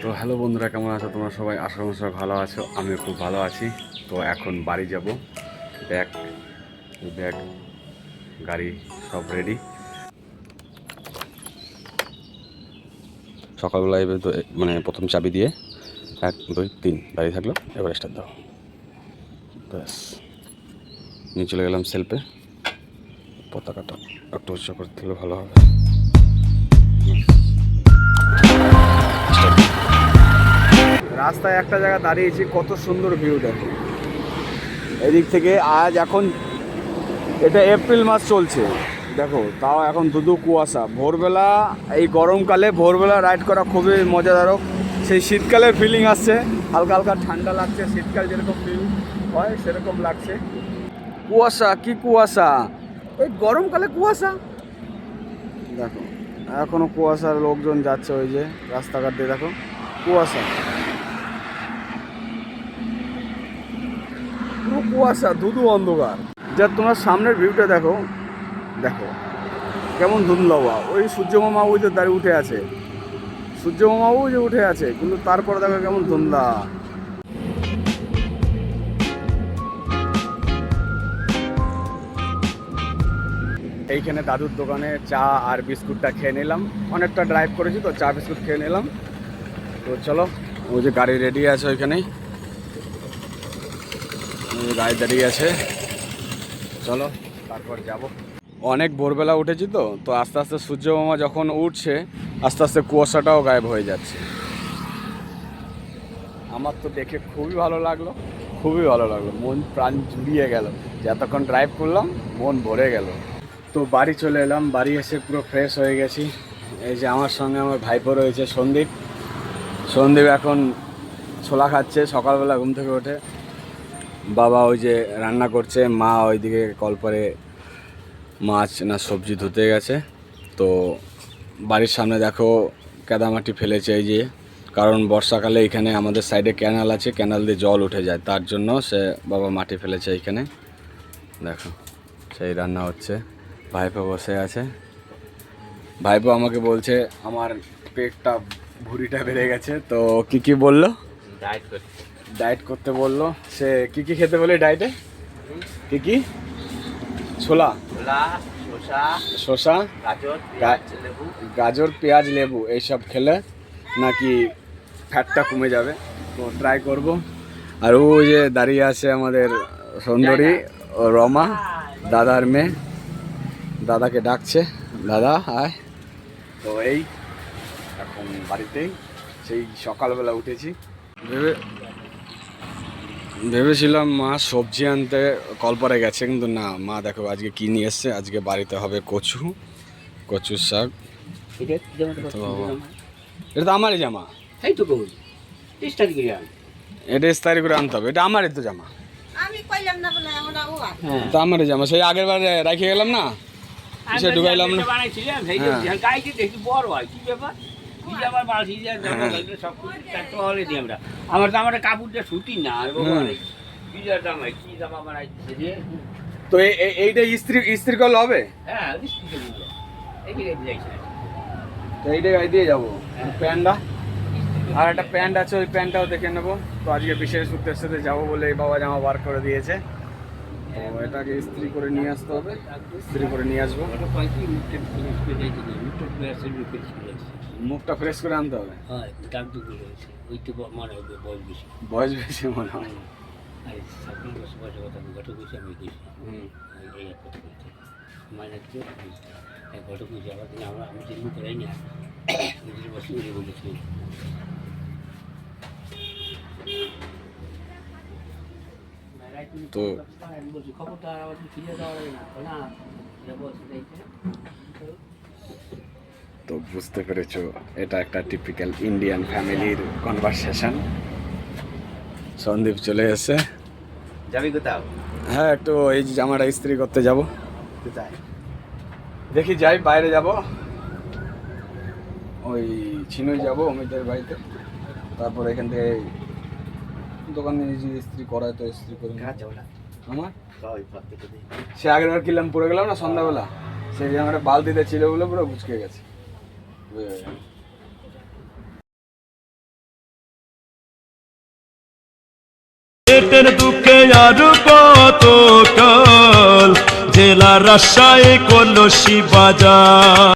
তো হ্যালো বন্ধুরা, কেমন আছো তোমরা সবাই? আশা করি সবাই ভালো আছো। আমিও খুব ভালো আছি। তো এখন বাড়ি যাব। ব্যাগ ব্যাগ গাড়ি সব রেডি। সকালবেলা এবার তো মানে প্রথম চাবি দিয়ে 1 2 3 দাঁড়িয়ে থাকলো। এবার স্টার্ট দাও। ব্যাস নিয়ে চলে গেলাম সেলফে। পতাকাটা একটু উচ্চ করতে হলে ভালো হবে। রাস্তায় একটা জায়গা দাঁড়িয়েছি, কত সুন্দর ভিউ দেখো এদিক থেকে। আজ এখন এটা এপ্রিল মাস চলছে, দেখো তাও এখন ধুধু কুয়াশা। ভোরবেলা এই গরমকালে ভোরবেলা রাইড করা খুবই মজাদারক। সেই শীতকালের ফিলিং আসছে, হালকা হালকা ঠান্ডা লাগছে, শীতকাল যেরকম ফিল হয় সেরকম লাগছে। কুয়াশা কি কুয়াশা, ওই গরমকালে কুয়াশা দেখো। এখনো কুয়াশার লোকজন যাচ্ছে, ওই যে রাস্তাঘাট দিয়ে দেখো কুয়াশা, পুরো কুয়াশা, ধুধু অন্ধকার। যা তোমরা সামনের ভিউটা দেখো, দেখো কেমন ধুন্দলাওয়া। ওই সূর্য মামা ওই যে দাঁড়িয়ে উঠে আছে, সূর্য মামা ওই যে উঠে আছে, কিন্তু তারপরে দেখো কেমন ধুন্দলা। এইখানে দাদুর দোকানে চা আর বিস্কুটটা খেয়ে নিলাম। অনেকটা ড্রাইভ করেছি তো, চা বিস্কুট খেয়ে নিলাম। তো চলো, ওই যে গাড়ি রেডি আছে ওইখানেই, গাড়ি দাঁড়িয়ে আছে, চলো তারপর যাব। অনেক ভোরবেলা উঠেছি তো, তো আস্তে আস্তে সূর্য মামা যখন উঠছে আস্তে আস্তে কুয়াশাটাও গায়েব হয়ে যাচ্ছে। আমার তো দেখে খুবই ভালো লাগলো, খুবই ভালো লাগলো, মন প্রাণ জুড়িয়ে গেল। যতক্ষণ ড্রাইভ করলাম মন ভরে গেল। তো বাড়ি চলে এলাম, বাড়ি এসে পুরো ফ্রেশ হয়ে গেছি। এই যে আমার সঙ্গে আমার ভাইপো রয়েছে সন্দীপ। সন্দীপ এখন ছোলা খাচ্ছে সকালবেলা ঘুম থেকে ওঠে। বাবা ওই যে রান্না করছে, মা ওইদিকে কলপারে মাছ না সবজি ধুতে গেছে। তো বাড়ির সামনে দেখো কাদামাটি ফেলেছে এই যে, কারণ বর্ষাকালে এখানে আমাদের সাইডে ক্যানাল আছে, ক্যানাল দিয়ে জল উঠে যায়, তার জন্য সে বাবা মাটি ফেলেছে এইখানে। দেখো সেই রান্না হচ্ছে, ভাইপো বসে আছে। ভাইপো আমাকে বলছে আমার পেটটা ভুঁড়িটা বেড়ে গেছে, তো কি বললো? ডায়েট করতে বললো। সে কি খেতে বলে ডায়েটে? কি ছোলা, শসা, গাজর, পেঁয়াজ, লেবু এইসব খেলে নাকি ফ্যাটটা কমে যাবে। তো ট্রাই করব। আর ওই যে দাঁড়িয়ে আছে আমাদের সুন্দরী রমা, দাদার মেয়ে, দাদাকে ডাকছে, দাদা আয়। তো এই এখন বাড়িতেই, সেই সকালবেলা উঠেছি। ভেবেছিলাম মা সবজি আনতে কলপারে গেছে, কিন্তু না, মা দেখো আজকে কি নিয়ে এসছে। আজকে বাড়িতে হবে কচুর শাক। এটা তো আমারই জামা, এটা ইস্তারি করে আনতে হবে, এটা আমারই তো জামা, তো আমারই জামা। সেই আগের বার রেখে গেলাম না, সে ঢুকাইলাম না। আমার তো আমার কাপড়টা ছুটি না। তো এইটা ইস্ত্রি করলে হবে? হ্যাঁ, তো এইটা গাড়ি দিয়ে যাবো। প্যান্টটা আর একটা প্যান্ট আছে, ওই প্যান্টটাও দেখে নেবো। তো আজকে বিশেষ উদ্দেশ্যে যাবো বলে এই বাবা জামা বার করে দিয়েছে, তো এটাকে ইস্ত্রি করে নিয়ে আসতে হবে, ইস্ত্রি করে নিয়ে আসবো। মুখটা ফ্রেশ করে আনতে হবে। বয়স বেশি মনে হয়। তো তো বুঝতে পেরেছো, এটা একটা টিপিক্যাল ইন্ডিয়ান ফ্যামিলির কনভারসেশন। সন্দীপ চলে এসে, যাবি কোথাও? হ্যাঁ একটু এই জামাটা ইস্ত্রি করতে যাব। দেখি যাই, বাইরে যাব, ওই ছিনই যাব অমিতের বাড়িতে, তারপর এখান থেকে দোকানে যে ইস্ত্রি করায় তো ইস্ত্রি করে আমার। সে আগের বার কিনলাম, পরে গেলাম না সন্ধ্যাবেলা, সেই জামাটা বালতিতে ছিল বলে পুরো বুঝকে গেছে। পেটের দুঃখে আর কত কাল, জেলা রাজশাহী কলসি বাজার।